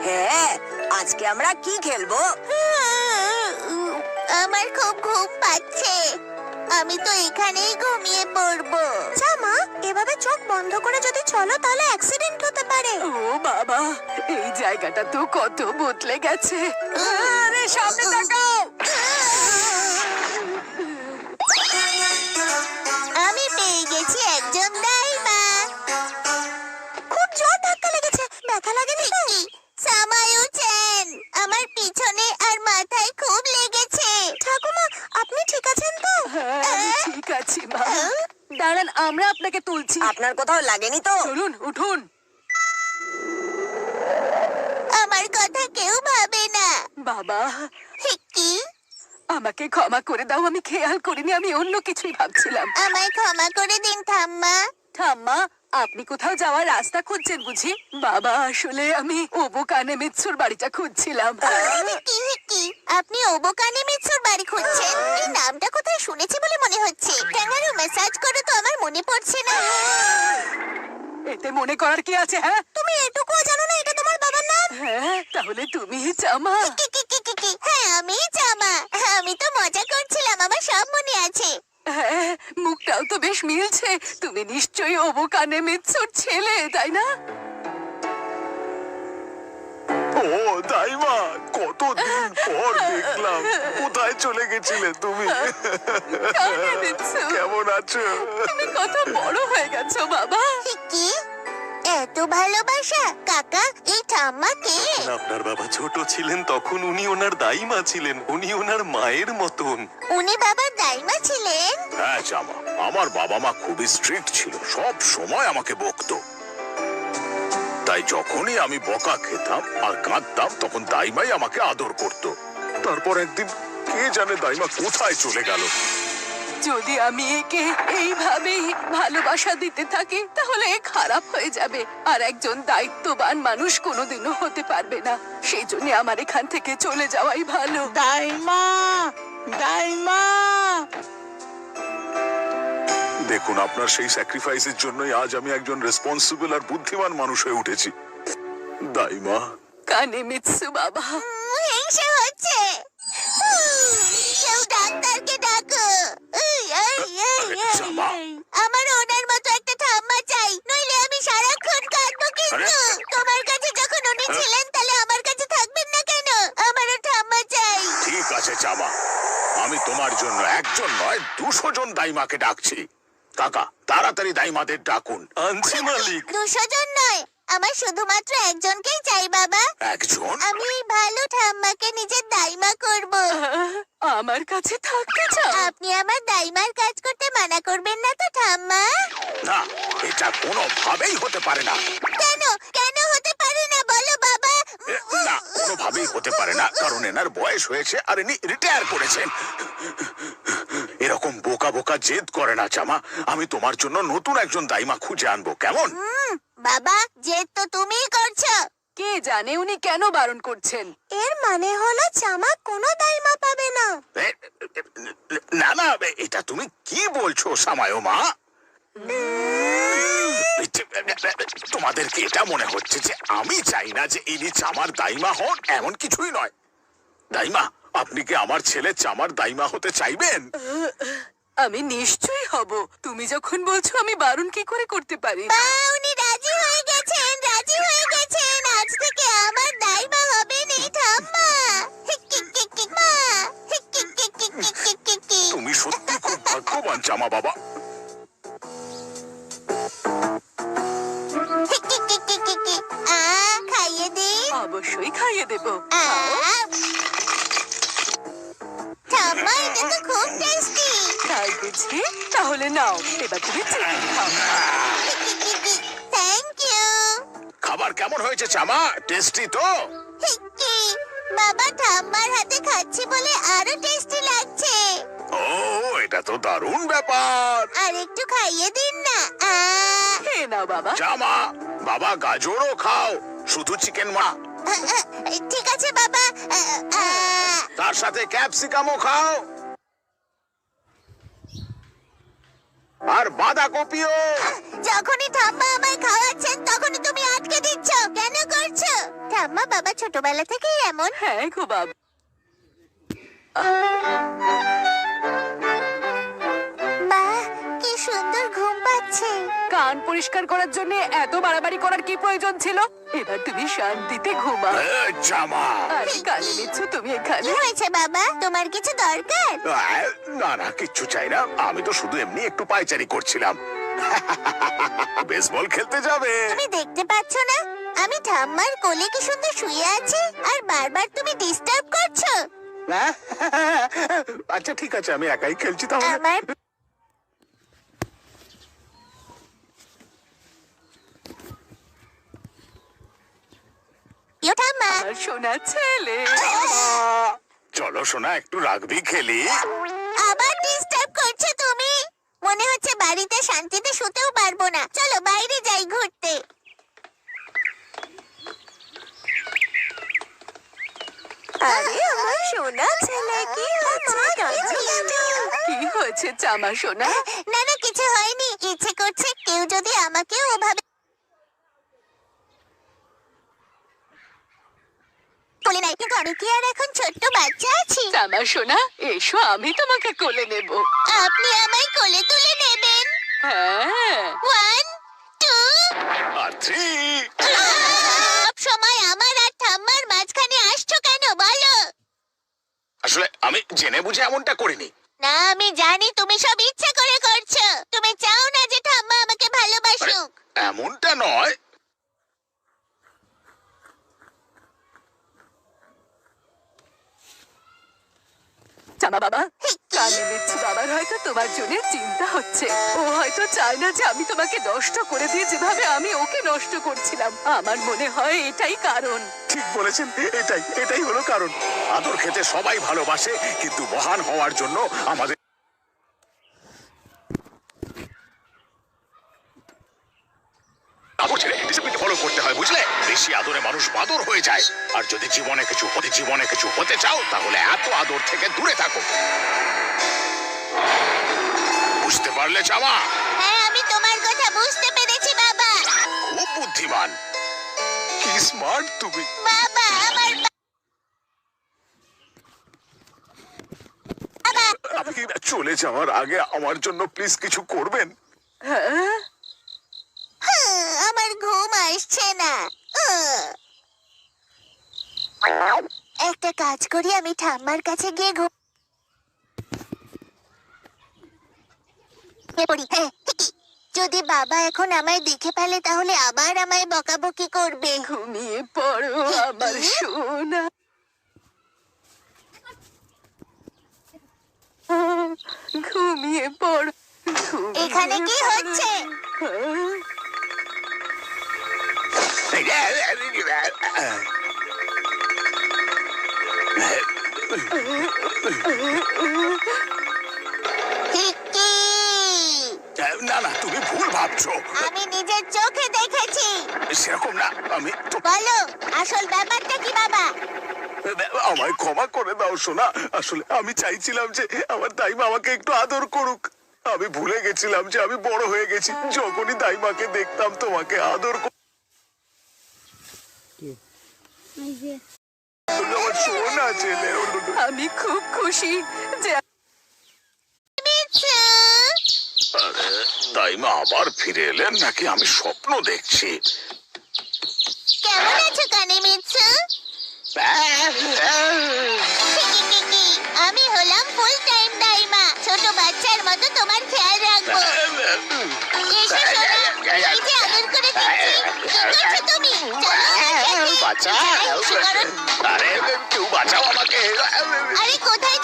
হ্যাঁ, আজকে আমরা কি খেলবো? আমার খুব ঘুম পাচ্ছে, আমি তো এখানেই ঘুমিয়ে পড়বো। মা, এভাবে চোখ বন্ধ করে যদি চলো তাহলে অ্যাক্সিডেন্ট হতে পারে। ও বাবা, এই জায়গাটা তো কত বদলে গেছে। আরে সামনে তাকাও। আমি পেয়ে গেছি একজন দাইমা। খুব জোর ধাক্কা লেগেছে, ব্যথা লাগেনি তো? সামায়ুচেন, আমার পিছনে আর মাথায় খুব লেগেছে। ঠাকুমা, আপনি ঠিক আছেন তো? হ্যাঁ, আমি ঠিক আছি মা। দাঁড়ান, আমরা আপনাকে তুলছি। আপনার কোথাও লাগেনি তো? চলুন, উঠুন। আমার কথা কেউ ভাবে না। বাবা, কি? আমাকে ক্ষমা করে দাও, আমি খেয়াল করিনি, আমি অন্য কিছুই ভাবছিলাম। আমায় ক্ষমা করে দিন ঠাম্মা। ঠাম্মা, আপনি কোথাও যাওয়ার রাস্তা খুঁজছেন বুঝি? বাবা, আসলে আমি ওবোকানে মিৎসুর বাড়িটা খুঁজছিলাম। কি? আপনি ওবোকানে মিৎসুর বাড়ি খুঁজছেন? এই নামটা কোথায় শুনেছি বলে মনে হচ্ছে। ক্যাঙ্গারু ম্যাসাজ করে তো আমার মনে পড়ছে না। এতে মনে করার কি আছে? হ্যাঁ, তুমি এটুকুও জানো না এটা তোমার বাবার নাম? হ্যাঁ, তাহলে তুমি চামা। কি? হ্যাঁ, আমি জামা। আমি তো মজা করছিলাম, আমার সব মনে আছে। হ্যাঁ, মুখটাও তো বেশ মিলছে। তুমি নিশ্চয়ই ওবোকানে মিৎসুর ছেলে, তাই না? ও দাইমা, কতদিন পর দেখলাম। কোথায় চলে গেছিলে তুমি? কানে মিৎসু, কেমন আছো? তুমি কত বড় হয়ে গেছো বাবা। কি? এত ভালোবাসা? কাকা, এই ঠাম্মা কে? আপনার বাবা ছোট ছিলেন তখন উনি ওনার দাইমা ছিলেন, উনি ওনার মায়ের মতন। উনি বাবার দাইমা ছিলেন? হ্যাঁ জামা, আমার বাবা মা খুবই স্ট্রিক্ট ছিল, সব সময় আমাকে বকতো। তাই যখনই আমি বকা খেতাম আর কাঁদতাম তখন দাইমাই আমাকে আদর করত। তারপর একদিন কে জানে দাইমা কোথায় চলে গেল। যদি আমি একে এইভাবেই ভালোবাসা দিতে থাকি তাহলে এ খারাপ হয়ে যাবে, আর একজন দায়িত্ববান মানুষ কোনোদিনও হতে পারবে না। সেই জন্য আমার এখান থেকে চলে যাওয়াই ভালো। দাইমা, দাইমা। দেখুন, আপনার সেই স্যাক্রিফাইসের জন্যই আজ আমি একজন রেসপন্সিবল আর বুদ্ধিমান মানুষ হয়ে উঠেছি। দাইমা, কানে মিৎসু বাবা। হিংসা হচ্ছে। কেউ ডাক্তারকে ডাকো। জামা। আমার ওনার মতো একটা ঠাম্মা চাই, নইলে আমি সারাক্ষণ কাঁদবো। কিন্তু তোমার কাছে যখন উনি ছিলেন তাহলে আমার কাছে থাকবেন না কেন? আমারও ঠাম্মা চাই। ঠিক আছে জামা, আমি তোমার জন্য একজন নয় 200 জন দাইমাকে ডাকছি। কাকা, তাড়াতাড়ি দাইমাদের ডাকুন। আনছি মালিক। 200 জন নয়, আমার শুধুমাত্র একজনকেই চাই বাবা। একজন? আমি এই ভালো ঠাম্মাকে নিজের দাইমা করব। আমার কাছে থাকতে চাও? আপনি আমার দাইমার কাজ করতে মানা করবেন না তো ঠাম্মা? না, এটা কোনোভাবেই হতে পারে না। কেন হতে পারে না বলো বাবা? না, কোনোভাবেই হতে পারে না, কারণ এনার বয়স হয়েছে আর ইনি রিটায়ার করেছেন। এরকম বোকা বোকা জেদ করে না জামা, আমি তোমার জন্য নতুন একজন দাইমা খুঁজে আনবো, কেমন? বাবা, জেদ তো তুমিই করছো। কে জানে উনি কেন বারণ করছেন? এর মানে হলো জামা কোনো দাইমা পাবে না। না, এটা তুমি কি বলছো সামায় মা? তোমাদের কি এটা মনে হচ্ছে যে আমি চাই না যে ইনি চামার দাইমা হন? এমন কিছুই নয়। দাইমা, আপনি কি আমার ছেলে চামার দাইমা হতে চাইবেন? আমি নিশ্চয়ই হব। তুমি যখন বলছো আমি বারণ কি করে করতে পারি? মা, উনি রাজি হয়ে গেছেন। আজ থেকে আমার দাইমা হবেন এই ঠাম্মা। তুমি সত্যি খুব ভাগ্যবান চামা বাবা। খাইয়ে দিন। অবশ্যই খাইয়ে দেবো। ঠাম্মা, এটা তো খুব টেস্টি। তাই বুঝি? তাহলে নাও, এবার তুমি চিকেন খাও। Thank you. খাবার কেমন হয়েছে চামা? টেস্টি তো? বাবা, ঠাম্মার হাতে খাচ্ছি বলে আরো টেস্টি লাগছে। ও, এটা তো দারুণ ব্যাপার। আর একটু খাইয়ে দিন না। খেয়ে নাও বাবা। চামা, বাবা গাজরও খাও, শুধু চিকেন মা। ঠিক আছে বাবা। তার সাথে ক্যাপসিকামও খাও। আর বাঁধাকপিও। যখনই ঠাম্মা আমায় খাওয়াচ্ছেন তখনই তুমি আটকে দিচ্ছ, কেন করছো? ঠাম্মা বাবা ছোটবেলা থেকেই এমন। হ্যাঁ গো বাবা। মা, কি সুন্দর ঘুম পাচ্ছে। কান পরিষ্কার করার জন্য এত বাড়াবাড়ি করার কি প্রয়োজন ছিল? এবার তুমি শান্তিতে ঘুমাও। জামা। আরে কানে নিচ্ছ তুমি কি এখানে? হয়েছে বাবা, তোমার কিছু দরকার? না না, কিচ্ছু চাই না, আমি তো শুধু এমনি একটু পায়চারি করছিলাম। বেসবল খেলতে যাবে? তুমি দেখতে পাচ্ছ না আমি ঠাম্মার কোলে কি সুন্দর শুয়ে আছি, আর বারবার তুমি ডিস্টার্ব করছো। আচ্ছা ঠিক আছে, আমি একাই খেলছি তাহলে। আমার প্রিয় ঠাম্মা। আমার সোনা ছেলে। চলো সোনা, একটু রাগবি খেলি। আবার ডিস্টার্ব করছো তুমি। মনে হচ্ছে বাড়িতে শান্তিতে শুতেও পারবো না। চলো বাইরে যাই ঘুরতে। আরে আমার সোনা ছেলে, কি হয়েছে? কি হয়েছে জামা সোনা? না না, কিছু হয়নি। ইচ্ছে করছে কেউ যদি আমাকে ওভাবে বলে নাই, কিন্তু আমি কি আর এখন ছোট্ট বাচ্চা আছি? জামা সোনা, এসো আমি তোমাকে কোলে নেব। আপনি আমায় কোলে তুলে নেবেন? হ্যাঁ। 1 2 আর 3। সব সময় আমার আর ঠাম্মার মাঝখানে আসছো কেন বলো? আসলে আমি জেনে বুঝে এমনটা করিনি। না, আমি জানি তুমি সব ইচ্ছে করে করছো। তুমি চাও না যে ঠাম্মা আমাকে আরে, ভালোবাসুক। এমনটা নয়। জামা বাবা, কানে নিচ্ছি, বাবার হয়তো তোমার জন্য চিন্তা হচ্ছে। ও হয়তো চায় না যে আমি তোমাকে নষ্ট করে দিয়ে যেভাবে আমি ওকে নষ্ট করছিলাম। আমার মনে হয় এটাই কারণ। ঠিক বলেছেন, এটাই হলো কারণ। আদর খেতে সবাই ভালোবাসে, কিন্তু মহান হওয়ার জন্য আমাদের ফলো করতে হয়, বুঝলে? বেশি আদরে মানুষ বাদর হয়ে যায়। আর যদি জীবনে কিছু হতে চাও, তাহলে এত আদর থেকে দূরে থাকো। বুঝতে পারলে জামা? হ্যাঁ, আমি তোমার কথা বুঝতে পেরেছি বাবা। খুব বুদ্ধিমান। কি স্মার্ট তুমি। বাবা, আমার বাবা। আপনি চলে যাওয়ার আগে আমার জন্য প্লিজ কিছু করবেন? হ্যাঁ, আমার ঘুম আসছে না। একটা কাজ করি, আমি ঠাম্মার কাছে গিয়ে ঘুমিয়ে পড়ি। হ্যাঁ, ঠিকই। যদি বাবা এখন আমায় দেখে ফেলে তাহলে আবার আমায় বকাবকি করবে। ঘুমিয়ে পড়ো আমার সোনা। ঘুমিয়ে পড়। এখানে কি হচ্ছে? ঠিকই। না না, তুমি ভুল ভাবছো। আমি নিজের চোখে দেখেছি। সেরকম না, আমি তো বলো আসল ব্যাপারটা কি বাবা? আমায় ক্ষমা করে দাও সোনা। আসলে আমি চাইছিলাম যে আমার দাইমা আমাকে একটু আদর করুক। আমি ভুলে গেছিলাম যে আমি বড় হয়ে গেছি। যখনই দাইমাকে দেখতাম তোমাকে আদর আমার সোনা ছেলে। আমি খুব খুশি যে মিঠু, আরে, দাইমা আবার ফিরে এলেন নাকি আমি স্বপ্ন দেখছি? কেমন আছো কানে মিঠু? আমি হলাম ফুল টাইম দাইমা। ছোট বাচ্চার মতো তোমার খেয়াল রাখবো। এসো সোনা, এই যে আদর করে দিচ্ছি। কি করছো তুমি? চলো, বাঁচাও, ইচ্ছে করো। আরে কেউ বাঁচাও আমাকে। আরে কোথায়